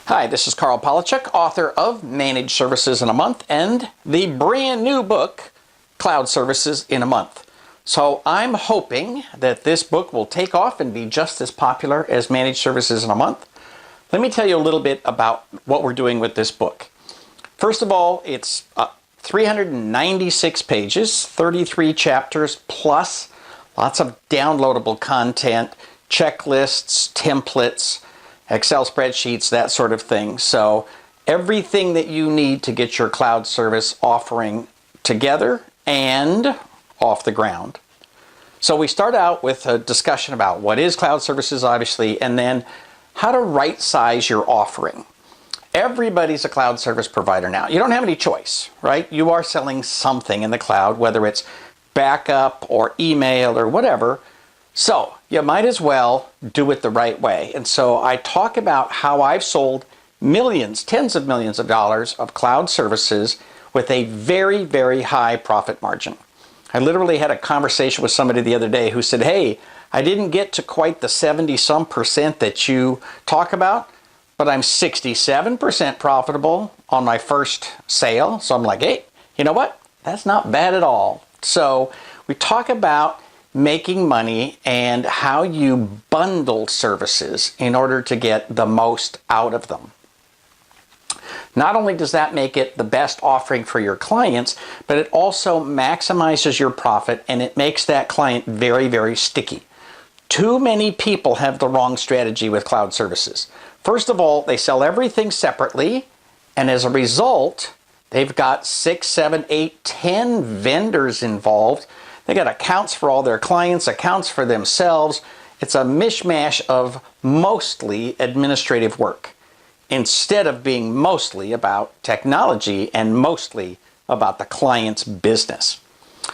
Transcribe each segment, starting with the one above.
Hi, this is Karl Palachuk, author of Managed Services in a Month and the brand new book, Cloud Services in a Month. So I'm hoping that this book will take off and be just as popular as Managed Services in a Month. Let me tell you a little bit about what we're doing with this book. First of all, it's 396 pages, 33 chapters, plus lots of downloadable content, checklists, templates, Excel spreadsheets, that sort of thing. So everything that you need to get your cloud service offering together and off the ground. So we start out with a discussion about what is cloud services, obviously, and then how to right size your offering. Everybody's a cloud service provider now. You don't have any choice, right? You are selling something in the cloud, whether it's backup or email or whatever. So you might as well do it the right way. And so I talk about how I've sold millions, tens of millions of dollars of cloud services with a very, very high profit margin. I literally had a conversation with somebody the other day who said, hey, I didn't get to quite the 70-some% that you talk about, but I'm 67% profitable on my first sale. So I'm like, hey, you know what? That's not bad at all. So we talk about making money and how you bundle services in order to get the most out of them. Not only does that make it the best offering for your clients, but it also maximizes your profit and it makes that client very, very sticky. Too many people have the wrong strategy with cloud services. First of all, they sell everything separately, and as a result, they've got 6, 7, 8, 10 vendors involved. They got accounts for all their clients, accounts for themselves. It's a mishmash of mostly administrative work instead of being mostly about technology and mostly about the client's business.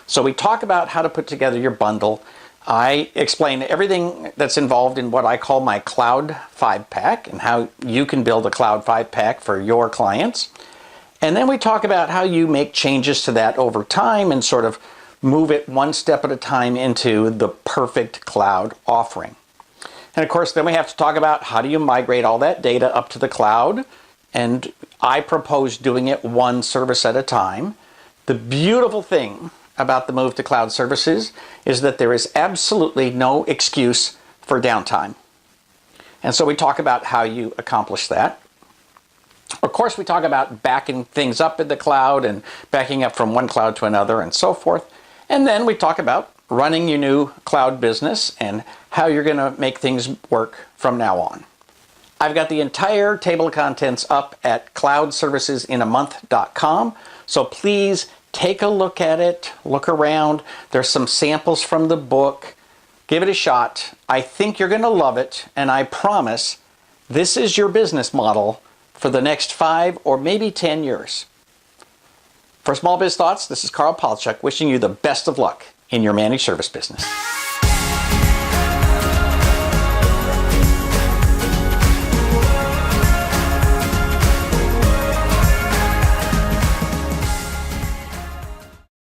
So we talk about how to put together your bundle. I explain everything that's involved in what I call my Cloud 5-Pack and how you can build a Cloud 5-Pack for your clients. And then we talk about how you make changes to that over time and sort of move it one step at a time into the perfect cloud offering. And of course, then we have to talk about how do you migrate all that data up to the cloud. And I propose doing it one service at a time. The beautiful thing about the move to cloud services is that there is absolutely no excuse for downtime. And so we talk about how you accomplish that. Of course, we talk about backing things up in the cloud and backing up from one cloud to another and so forth. And then we talk about running your new cloud business and how you're going to make things work from now on. I've got the entire table of contents up at cloudservicesinamonth.com. So please take a look at it, look around. There's some samples from the book. Give it a shot. I think you're going to love it. And I promise this is your business model for the next 5 or maybe 10 years. For Small Biz Thoughts, this is Karl Palachuk wishing you the best of luck in your managed service business.